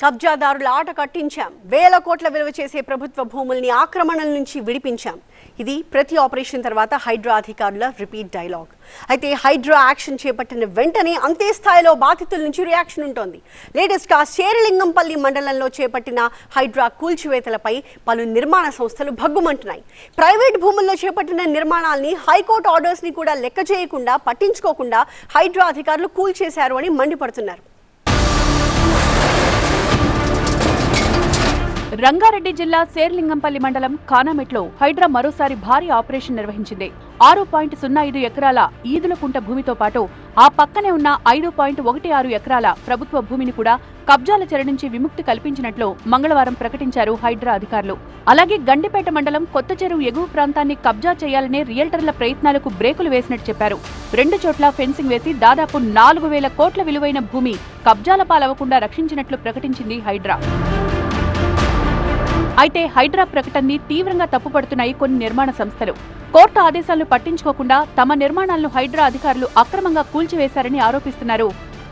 కబ్జాదారుల ఆట కట్టించాం, వేల కోట్ల విలువ చేసే ప్రభుత్వ భూముల్ని ఆక్రమణల నుంచి విడిపించాం. ఇది ప్రతి ఆపరేషన్ తర్వాత హైడ్రా అధికారుల రిపీట్ డైలాగ్. అయితే హైడ్రా యాక్షన్ చేపట్టిన వెంటనే అంతే స్థాయిలో బాధితుల నుంచి రియాక్షన్ ఉంటుంది. లేటెస్ట్గా శేరిలింగంపల్లి మండలంలో చేపట్టిన హైడ్రా కూల్చివేతలపై పలు నిర్మాణ సంస్థలు భగ్గుమంటున్నాయి. ప్రైవేట్ భూముల్లో చేపట్టిన నిర్మాణాల్ని హైకోర్టు ఆర్డర్స్ని కూడా లెక్క చేయకుండా పట్టించుకోకుండా హైడ్రా అధికారులు కూల్చేశారు అని మండిపడుతున్నారు. రంగారెడ్డి జిల్లా శేర్లింగంపల్లి మండలం కానామెట్లో హైడ్రా మరోసారి భారీ ఆపరేషన్ నిర్వహించింది. 6.05 ఎకరాల ఈదులకుంట భూమితో పాటు ఆ పక్కనే ఉన్న 5.16 ఎకరాల ప్రభుత్వ భూమిని కూడా కబ్జాల చెర నుంచి విముక్తి కల్పించినట్లు మంగళవారం ప్రకటించారు హైడ్రా అధికారులు. అలాగే గండిపేట మండలం కొత్త చెరువు ఎగువ ప్రాంతాన్ని కబ్జా చేయాలనే రియల్టర్ల ప్రయత్నాలకు బ్రేకులు వేసినట్టు చెప్పారు. 2 చోట్ల ఫెన్సింగ్ వేసి దాదాపు 4,000 కోట్ల విలువైన భూమి కబ్జాల పాలవకుండా రక్షించినట్లు ప్రకటించింది హైడ్రా. అయితే హైడ్రా ప్రకటనని తీవ్రంగా తప్పుపడుతున్నాయి కొన్ని నిర్మాణ సంస్థలు. కోర్టు ఆదేశాలను పట్టించుకోకుండా తమ నిర్మాణాలను హైడ్రా అధికారులు అక్రమంగా కూల్చివేశారని ఆరోపిస్తున్నారు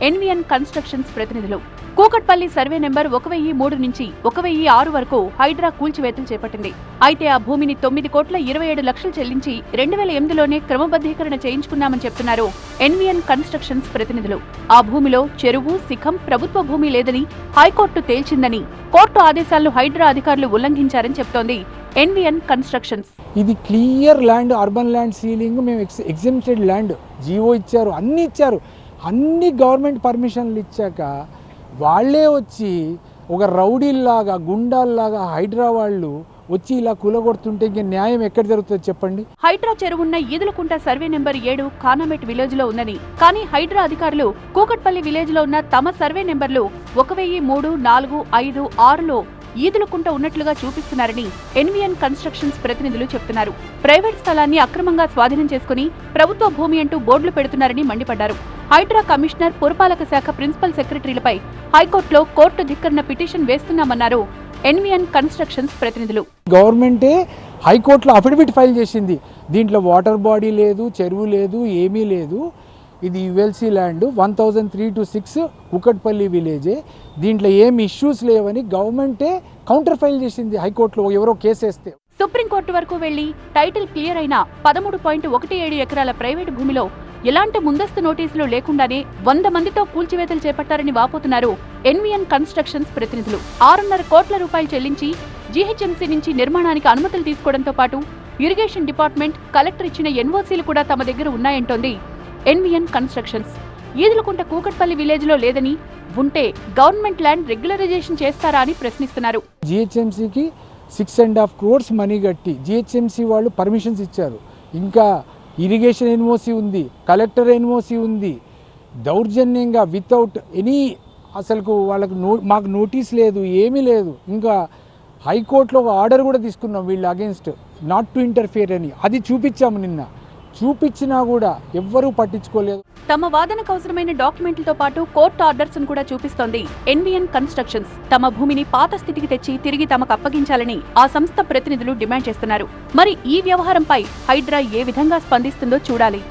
ఎన్విఎన్ కన్స్ట్రక్షన్స్ ప్రతినిధులు. కూకట్పల్లి సర్వే నెంబర్ 1003 నుంచి 1006 వరకు హైడ్రా కూల్చివేతలు చేపట్టింది. అయితే ఆ భూమిని 9,27 లక్షలు చెల్లించి 2008లోనే క్రమబద్ధీకరణ చేయించుకున్నామని చెప్తున్నారు ఎన్విఎన్ కన్స్ట్రక్షన్స్ ప్రతినిధులు. ఆ భూమిలో చెరువు, శిఖం ప్రభుత్వ భూమి లేదని హైకోర్టు తేల్చిందని, కోర్టు ఆదేశాలను హైడ్రా అధికారులు ఉల్లంఘించారని చెప్తోంది ఎన్విఎన్ కన్స్ట్రక్షన్స్. ఇది clear land, urban land ceiling, మేము ఎగ్జెంప్టెడ్ ల్యాండ్ జీవో ఇచ్చారు, అన్ని ఇచ్చారు. అన్ని గవర్నమెంట్ పర్మిషన్లు ఇచ్చాక వాళ్ళే వచ్చి ఒక రౌడీల్లాగా, గుండాల్లాగా హైడ్రా వాళ్ళు వచ్చి ఇలా కూలగొడుతుంటే ఇంక న్యాయం ఎక్కడ జరుగుతుంది చెప్పండి. హైడ్రా చెరువున్న Edulakunta survey number 7 Kanamet village లో ఉందని, కానీ హైడ్రా అధికారులు కూకట్పల్లి విలేజ్ లో ఉన్న తమ సర్వే నెంబర్లు 1003, 4, 5, 6లో ఈదులకుంట ఉన్నట్లుగా చూపిస్తున్నారని ఎన్విఎన్ కన్స్ట్రక్షన్స్ ప్రతినిధులు చెప్తున్నారు. ప్రైవేట్ స్థలాన్ని అక్రమంగా స్వాధీనం చేసుకుని ప్రభుత్వ భూమి అంటూ బోర్డులు పెడుతున్నారని మండిపడ్డారు. హైడ్రా కమిషనర్, పురపాలక శాఖ ప్రిన్సిపల్ సెక్రటరీలపై హైకోర్టులో కోర్టు ధిక్కరణ పిటిషన్ వేస్తున్నామన్నారు ఎన్విఎన్ కన్స్ట్రక్షన్స్ ప్రతినిధులు. గవర్నమెంటే హైకోర్టులో అఫిడవిట్ ఫైల్ చేసింది. దీంట్లో వాటర్ బాడీ లేదు, చెరువు లేదు, ఏమీ లేదు. ఇది యుఎల్సీ ల్యాండ్ 1003 to 6 కుకట్పల్లి విలేజే. దీంట్లో ఏం ఇష్యూస్ లేవని గవర్నమెంటే కౌంటర్ ఫైల్ చేసింది హైకోర్టులో ఎవరో కేసేస్తే. సుప్రీంకోర్టు వరకు వెళ్లి టైటిల్ క్లియర్ అయిన 13.17 ఎకరాల ప్రైవేటు భూమిలో ఎలాంటి ముందస్తు నోటీసులు లేకుండానే 100 మందితో కూల్చివేతలు చేపట్టారని వాపోతున్నారు ఎన్విఎన్ కన్స్ట్రక్షన్స్ ప్రతినిధులు. 6.5 కోట్ల రూపాయలు చెల్లించి జీహెచ్ఎంసీ నుంచి నిర్మాణానికి అనుమతులు తీసుకోవడంతో పాటు ఇరిగేషన్ డిపార్ట్మెంట్, కలెక్టర్ ఇచ్చిన ఎన్ఓసీలు కూడా తమ దగ్గర ఉన్నాయంటోంది NVN constructions. Edulakunta Kukatpally village లో లేదని, ఉంటే గవర్నమెంట్ ల్యాండ్ రెగ్యులరైజేషన్ చేస్తారా అని ప్రశ్నిస్తున్నారు. జీహెచ్ఎంసీకి 6.5 crores మనీ కట్టి జీహెచ్ఎంసీ వాళ్ళు పర్మిషన్స్ ఇచ్చారు. ఇంకా ఇరిగేషన్ ఎన్ఓసీ ఉంది, కలెక్టర్ ఎన్ఓసీ ఉంది. దౌర్జన్యంగా వితౌట్ ఎనీ అసలు వాళ్ళకు మాకు నోటీస్ లేదు, ఏమీ లేదు. ఇంకా హైకోర్టులో ఒక ఆర్డర్ కూడా తీసుకున్నాం వీళ్ళ అగేన్స్ట్ నాట్ టు ఇంటర్ఫియర్ అని. అది చూపించాము నిన్న. చూపించినా కూడా ఎవ్వరూ పట్టించుకోలేదు. తమ వాదనకు అవసరమైన డాక్యుమెంట్లతో పాటు కోర్టు ఆర్డర్స్ కూడా చూపిస్తోంది ఎన్విఎన్ కన్స్ట్రక్షన్స్. తమ భూమిని పాత స్థితికి తెచ్చి తిరిగి తమకు అప్పగించాలని ఆ సంస్థ ప్రతినిధులు డిమాండ్ చేస్తున్నారు. మరి ఈ వ్యవహారంపై హైడ్రా ఏ విధంగా స్పందిస్తుందో చూడాలి.